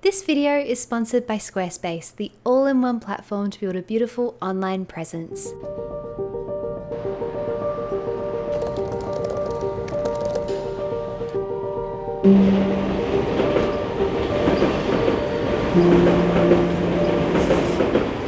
This video is sponsored by Squarespace, the all-in-one platform to build a beautiful online presence.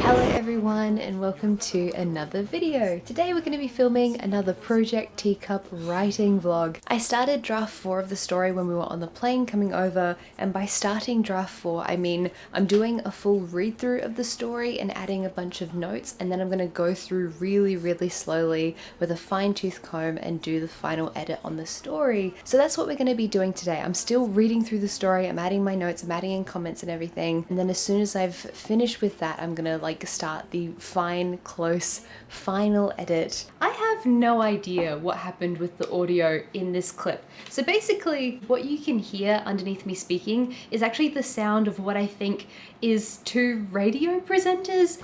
Hello everyone and welcome to another video. Today we're going to be filming another Project Teacup writing vlog. I started draft 4 of the story when we were on the plane coming over, and by starting draft 4 I mean I'm doing a full read through of the story and adding a bunch of notes, and then I'm going to go through really slowly with a fine-tooth comb and do the final edit on the story. So that's what we're going to be doing today. I'm still reading through the story, I'm adding my notes, I'm adding in comments and everything, and then as soon as I've finished with that I'm gonna start the fine, close, final edit. I have no idea what happened with the audio in this clip. So basically what you can hear underneath me speaking is actually the sound of what I think is 2 radio presenters.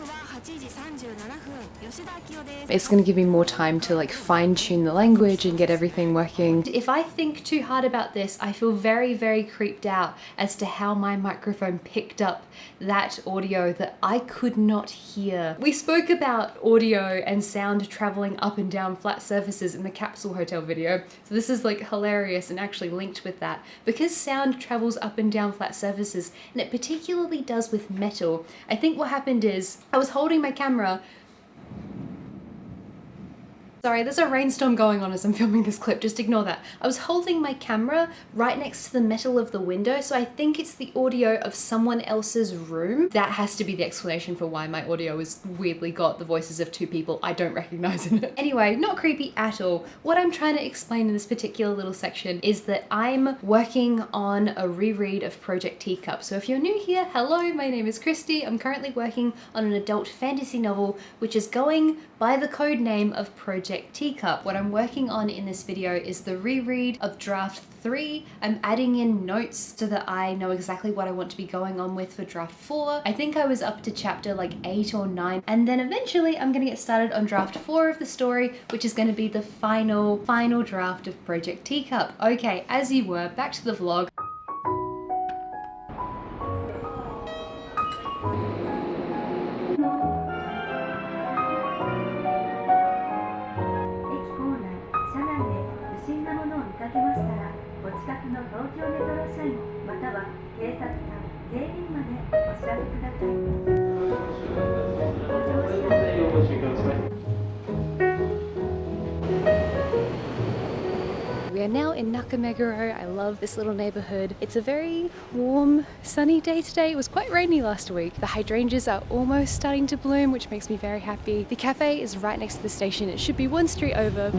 It's gonna give me more time to fine-tune the language and get everything working. If I think too hard about this, I feel very creeped out as to how my microphone picked up that audio that I could not hear. We spoke about audio and sound traveling up and down flat surfaces in the capsule hotel video, so this is hilarious and actually linked with that. Because sound travels up and down flat surfaces, and it particularly does with metal, I think what happened is I was holding my camera. Sorry, there's a rainstorm going on as I'm filming this clip, just ignore that. I was holding my camera right next to the metal of the window, so I think it's the audio of someone else's room. That has to be the explanation for why my audio has weirdly got the voices of 2 people I don't recognize in it. Anyway, not creepy at all. What I'm trying to explain in this particular little section is that I'm working on a reread of Project Teacup. So if you're new here, hello, my name is Christy. I'm currently working on an adult fantasy novel, which is going by the code name of Project Teacup. What I'm working on in this video is the reread of draft 3. I'm adding in notes so that I know exactly what I want to be going on with for draft 4. I think I was up to chapter 8 or 9, and then eventually I'm gonna get started on draft 4 of the story, which is gonna be the final draft of Project Teacup. Okay, as you were, back to the vlog. We are now in Nakameguro. I love this little neighborhood. It's a very warm, sunny day today. It was quite rainy last week. The hydrangeas are almost starting to bloom, which makes me very happy. The cafe is right next to the station. It should be 1 street over.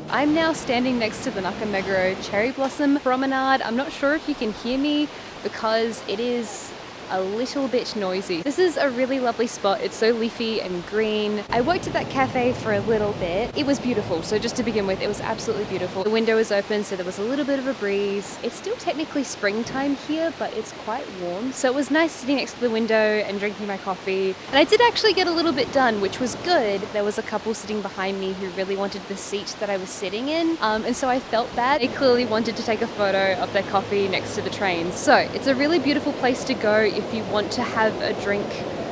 I'm now standing next to the Nakameguro Cherry Blossom Promenade. I'm not sure if you can hear me because it is a little bit noisy. This is a really lovely spot. It's so leafy and green. I worked at that cafe for a little bit. It was beautiful. So just to begin with, it was absolutely beautiful. The window is open, so there was a little bit of a breeze. It's still technically springtime here, but it's quite warm. So it was nice sitting next to the window and drinking my coffee. And I did actually get a little bit done, which was good. There was a couple sitting behind me who really wanted the seat that I was sitting in. And so I felt bad. They clearly wanted to take a photo of their coffee next to the train. So it's a really beautiful place to go if you want to have a drink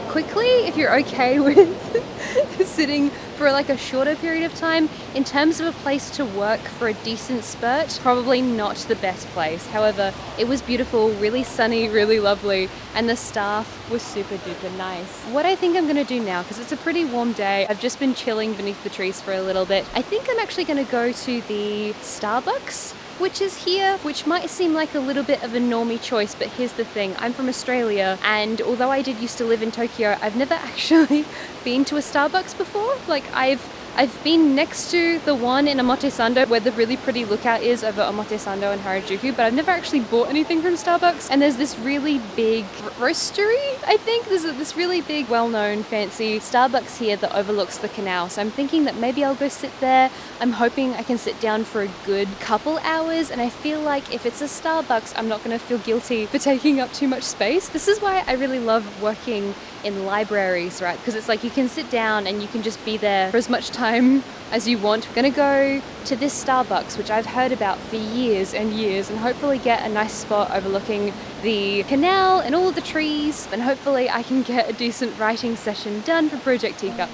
quickly, if you're okay with sitting for like a shorter period of time. In terms of a place to work for a decent spurt, probably not the best place. However, it was beautiful, really sunny, really lovely, and the staff was super duper nice. What I think I'm gonna do now, because it's a pretty warm day, I've just been chilling beneath the trees for a little bit. I think I'm actually gonna go to the Starbucks, which is here, which might seem like a little bit of a normie choice, but here's the thing. I'm from Australia, and although I did used to live in Tokyo, I've never actually been to a Starbucks before. Like, I've been next to the one in Omotesando where the really pretty lookout is over Omotesando and Harajuku, but I've never actually bought anything from Starbucks. And there's this really big roastery, I think. There's this really big, well-known, fancy Starbucks here that overlooks the canal. So I'm thinking that maybe I'll go sit there. I'm hoping I can sit down for a good couple hours, and I feel like if it's a Starbucks, I'm not gonna feel guilty for taking up too much space. This is why I really love working in libraries, right? Because it's like you can sit down and you can just be there for as much time as you want. I'm gonna go to this Starbucks, which I've heard about for years and years, and hopefully get a nice spot overlooking the canal and all of the trees, and hopefully I can get a decent writing session done for Project Teacup.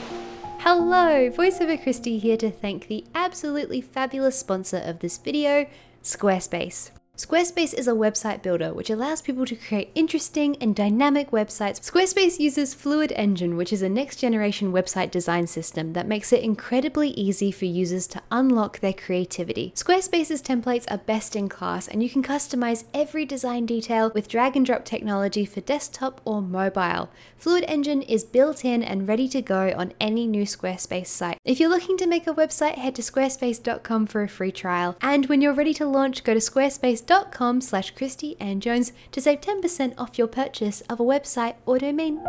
Hello, voiceover Christy here to thank the absolutely fabulous sponsor of this video, Squarespace. Squarespace is a website builder which allows people to create interesting and dynamic websites. Squarespace uses Fluid Engine, which is a next-generation website design system that makes it incredibly easy for users to unlock their creativity. Squarespace's templates are best in class, and you can customize every design detail with drag-and-drop technology for desktop or mobile. Fluid Engine is built in and ready to go on any new Squarespace site. If you're looking to make a website, head to squarespace.com for a free trial. And when you're ready to launch, go to squarespace.com/ChristyAnnJones to save 10% off your purchase of a website or domain.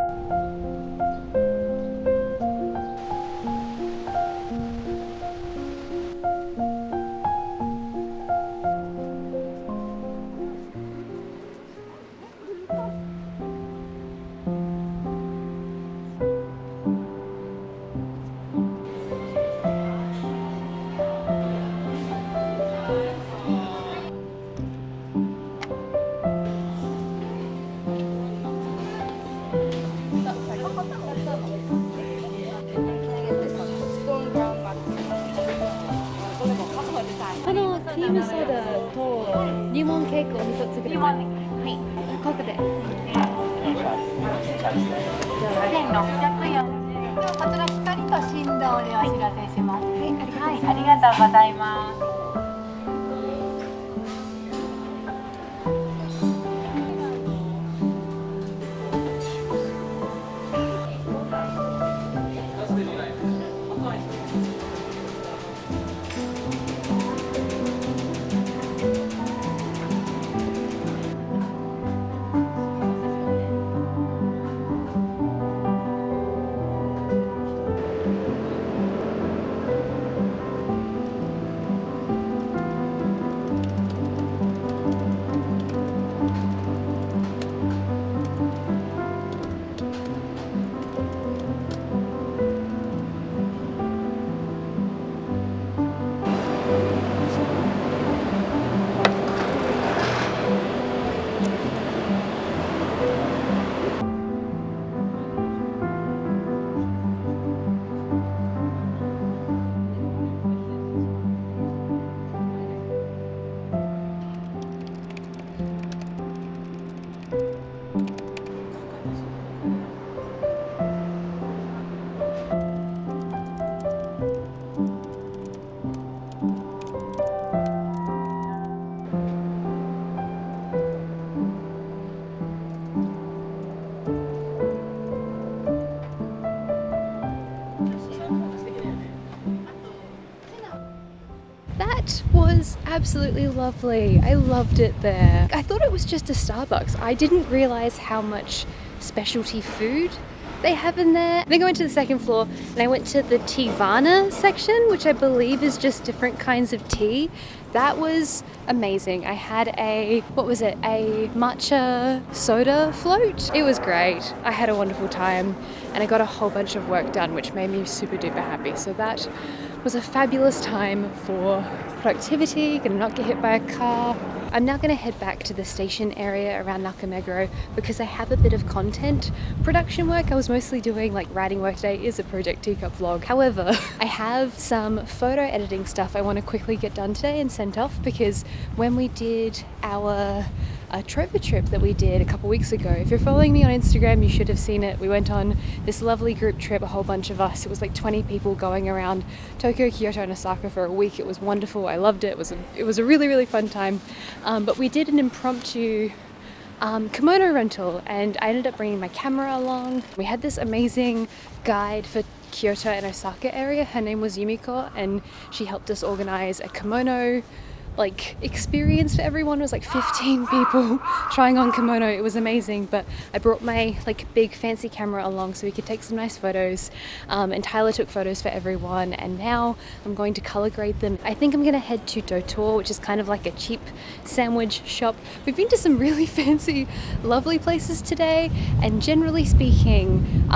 クリームソーダとレモンケークを1つください。はい。コクで。1600円。こちら光と振動でお知らせします。はい、ありがとうございます。That was absolutely lovely. I loved it there. I thought it was just a Starbucks. I didn't realize how much specialty food they have in there. Then I went to the second floor and I went to the Teavana section, which I believe is just different kinds of tea. That was amazing. I had a matcha soda float. It was great. I had a wonderful time and I got a whole bunch of work done, which made me super duper happy. So that was a fabulous time for productivity, gonna not get hit by a car. I'm now gonna head back to the station area around Nakameguro because I have a bit of content production work. I was mostly doing like writing work today. It is a Project Teacup vlog. However, I have some photo editing stuff I want to quickly get done today and sent off because when we did our Trova trip that we did a couple weeks ago, if you're following me on Instagram, you should have seen it. We went on this lovely group trip, a whole bunch of us. It was like 20 people going around Tōkyō, Kyoto and Osaka for a week. It was wonderful. I loved it. It was a really, really fun time. But we did an impromptu kimono rental and I ended up bringing my camera along. We had this amazing guide for Kyoto and Osaka area. Her name was Yumiko and she helped us organize a kimono experience for everyone. It was like 15 people trying on kimono. It was amazing, but I brought my big fancy camera along so we could take some nice photos, and Tyler took photos for everyone, and now I'm going to color grade them. I think I'm gonna head to Tōkyō, which is kind of like a cheap sandwich shop. We've been to some really fancy lovely places today, and generally speaking,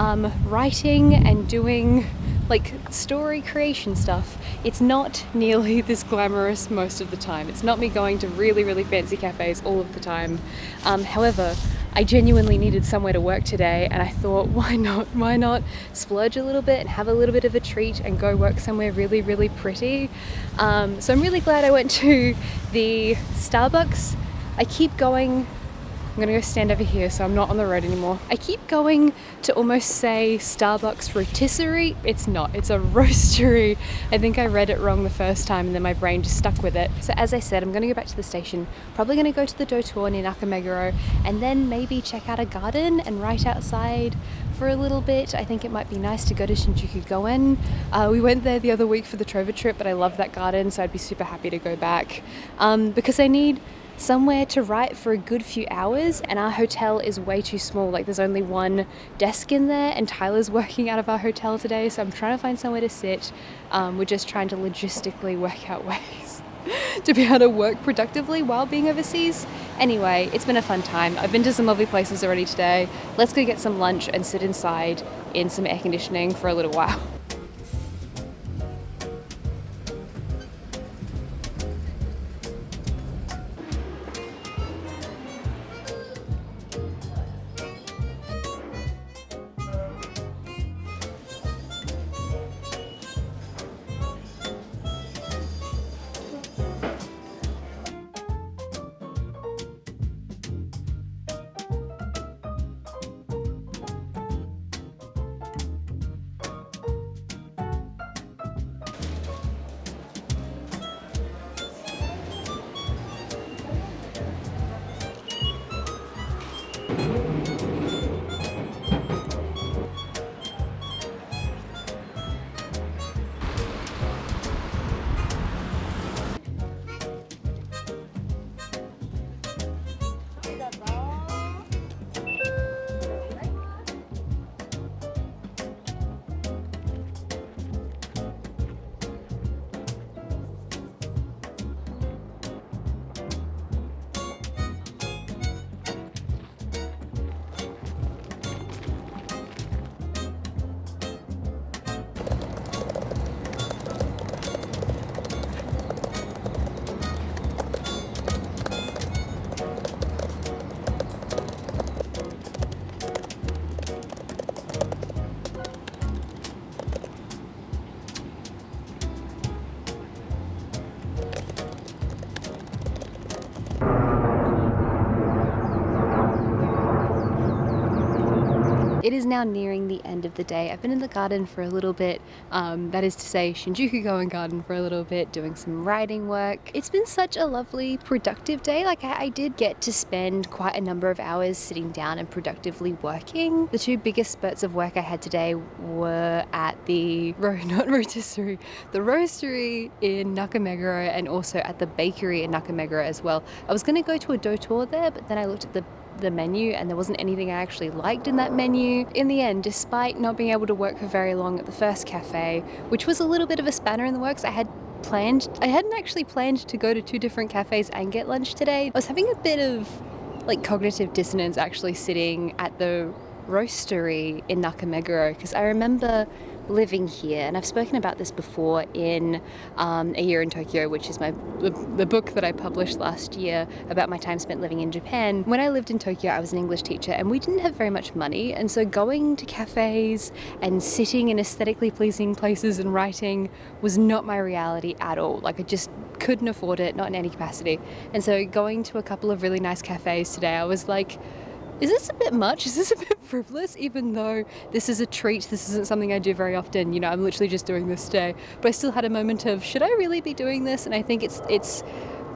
writing and doing story creation stuff, it's not nearly this glamorous most of the time. It's not me going to really, really fancy cafes all of the time. However, I genuinely needed somewhere to work today and I thought, why not splurge a little bit and have a little bit of a treat and go work somewhere really, really pretty. So I'm really glad I went to the Starbucks. I keep going, I'm gonna go stand over here so I'm not on the road anymore. I keep going to almost say Starbucks rotisserie. It's not, it's a roastery. I think I read it wrong the first time and then my brain just stuck with it. So as I said, I'm gonna go back to the station, probably gonna go to the Tōkyō near Nakameguro and then maybe check out a garden and write outside for a little bit. I think it might be nice to go to Shinjuku Goen. We went there the other week for the Trova trip, but I love that garden, so I'd be super happy to go back because I need somewhere to write for a good few hours and our hotel is way too small. There's only one desk in there and Tyler's working out of our hotel today, so I'm trying to find somewhere to sit. We're just trying to logistically work out ways to be able to work productively while being overseas. Anyway, it's been a fun time. I've been to some lovely places already today. Let's go get some lunch and sit inside in some air conditioning for a little while. It is now nearing the end of the day. I've been in the garden for a little bit, that is to say Shinjuku Goen Garden for a little bit, doing some writing work. It's been such a lovely, productive day. Like I did get to spend quite a number of hours sitting down and productively working. The two biggest spurts of work I had today were at the roastery in Nakameguro, and also at the bakery in Nakameguro as well. I was going to go to a dotor there, but then I looked at the menu and there wasn't anything I actually liked in that menu. In the end, despite not being able to work for very long at the first cafe, which was a little bit of a spanner in the works, I hadn't actually planned to go to two different cafes and get lunch today. I was having a bit of like cognitive dissonance actually sitting at the roastery in Nakameguro, because I remember living here, and I've spoken about this before in A Year in Tōkyō, which is the book that I published last year about my time spent living in Japan. When I lived in Tokyo, I was an English teacher and we didn't have very much money, and so going to cafes and sitting in aesthetically pleasing places and writing was not my reality at all. Like I just couldn't afford it, not in any capacity. And so going to a couple of really nice cafes today, I was like, is this a bit much? Is this a bit frivolous? Even though this is a treat, this isn't something I do very often. You know, I'm literally just doing this today. But I still had a moment of, should I really be doing this? And I think it's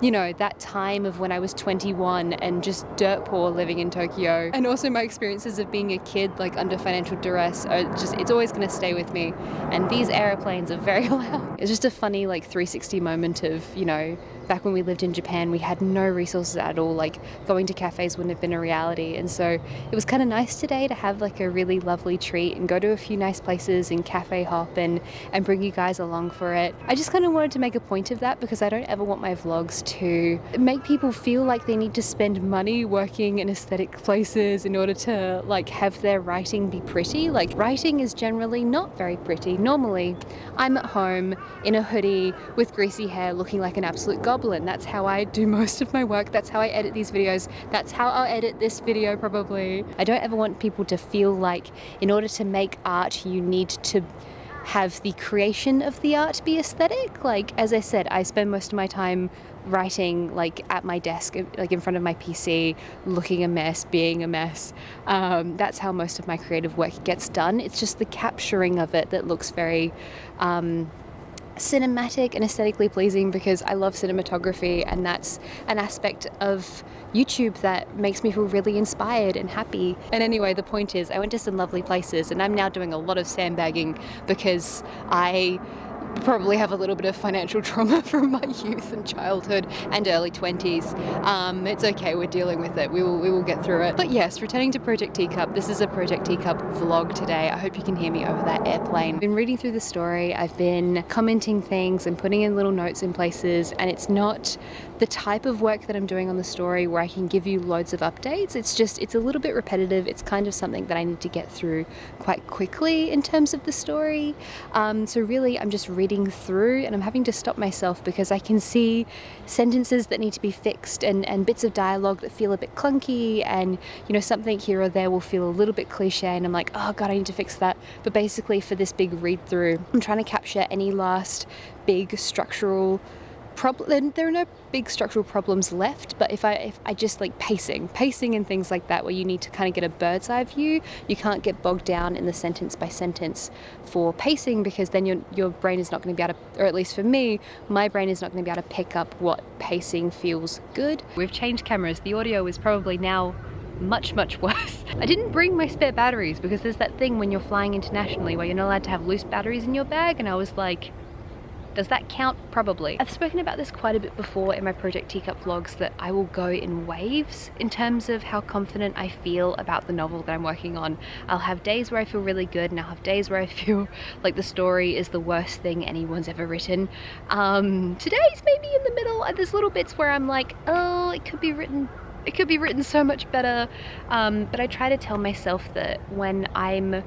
you know, that time of when I was 21 and just dirt poor living in Tokyo. And also my experiences of being a kid, like under financial duress, are just, it's always going to stay with me. And these airplanes are very loud. It's just a funny like 360 moment of, you know, back when we lived in Japan, we had no resources at all. Like going to cafes wouldn't have been a reality. And so it was kind of nice today to have like a really lovely treat and go to a few nice places and cafe hop and bring you guys along for it. I just kind of wanted to make a point of that because I don't ever want my vlogs to make people feel like they need to spend money working in aesthetic places in order to like have their writing be pretty. Like writing is generally not very pretty. Normally I'm at home in a hoodie with greasy hair looking like an absolute goblin. That's how I do most of my work. That's how I edit these videos. That's how I'll edit this video probably. I don't ever want people to feel like in order to make art you need to have the creation of the art be aesthetic. Like as I said, I spend most of my time writing like at my desk, like in front of my PC, looking a mess, being a mess. That's how most of my creative work gets done. It's just the capturing of it that looks very cinematic and aesthetically pleasing, because I love cinematography, and that's an aspect of YouTube that makes me feel really inspired and happy. And anyway, the point is I went to some lovely places, and I'm now doing a lot of sandbagging because I probably have a little bit of financial trauma from my youth and childhood and early 20s. It's okay, we're dealing with it. We will get through it. But yes, returning to Project Teacup, this is a Project Teacup vlog today. I hope you can hear me over that airplane. I've been reading through the story, I've been commenting things and putting in little notes in places, and it's not the type of work that I'm doing on the story where I can give you loads of updates. It's a little bit repetitive. It's kind of something that I need to get through quite quickly in terms of the story. So really I'm just reading through, and I'm having to stop myself because I can see sentences that need to be fixed and bits of dialogue that feel a bit clunky, and you know, something here or there will feel a little bit cliche, and I'm like, oh god, I need to fix that. But basically for this big read through, I'm trying to capture any last big structural problem. There are no big structural problems left, but if I just like pacing and things like that, where you need to kind of get a bird's eye view, you can't get bogged down in the sentence by sentence for pacing, because then your brain is not going to be able to, or at least for me, my brain is not going to be able to pick up what pacing feels good. We've changed cameras. The audio is probably now much worse. I didn't bring my spare batteries because there's that thing when you're flying internationally where you're not allowed to have loose batteries in your bag, and I was like, does that count? Probably. I've spoken about this quite a bit before in my Project Teacup vlogs, that I will go in waves in terms of how confident I feel about the novel that I'm working on. I'll have days where I feel really good, and I'll have days where I feel like the story is the worst thing anyone's ever written. Today's maybe in the middle. There's little bits where I'm like, oh, it could be written so much better. But I try to tell myself that when I'm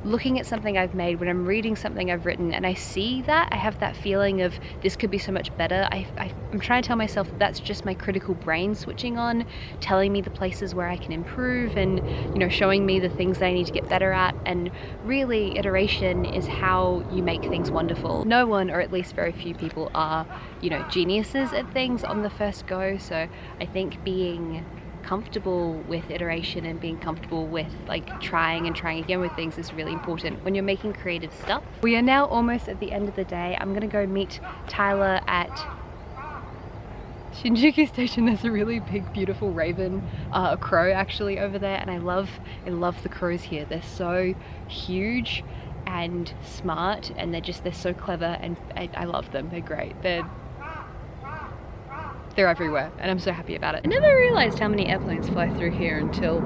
looking at something I've made, when I'm reading something I've written and I see that, I have that feeling of this could be so much better, I'm trying to tell myself that that's just my critical brain switching on, telling me the places where I can improve, and you know, showing me the things that I need to get better at. And really, iteration is how you make things wonderful. No one, or at least very few people, are, you know, geniuses at things on the first go. So I think being comfortable with iteration and being comfortable with like trying and trying again with things is really important when you're making creative stuff. We are now almost at the end of the day. I'm gonna go meet Tyler at Shinjuku Station. There's a really big beautiful raven, a crow actually over there, and I love the crows here. They're so huge and smart, and they're so clever, and I love them. They're great. They're everywhere, and I'm so happy about it. I never realized how many airplanes fly through here until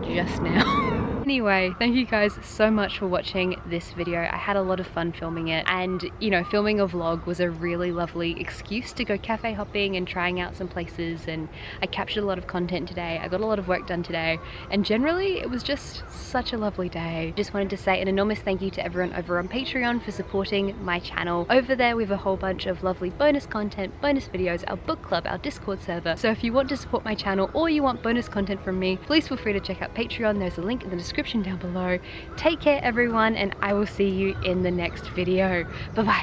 just now. Anyway, thank you guys so much for watching this video. I had a lot of fun filming it, and you know, filming a vlog was a really lovely excuse to go cafe hopping and trying out some places, and I captured a lot of content today. I got a lot of work done today, and generally it was just such a lovely day. Just wanted to say an enormous thank you to everyone over on Patreon for supporting my channel. Over there we have a whole bunch of lovely bonus content, bonus videos, our book club, our Discord server. So if you want to support my channel or you want bonus content from me, please feel free to check out Patreon. There's a link in the description down below. Take care everyone, and I will see you in the next video. Bye bye.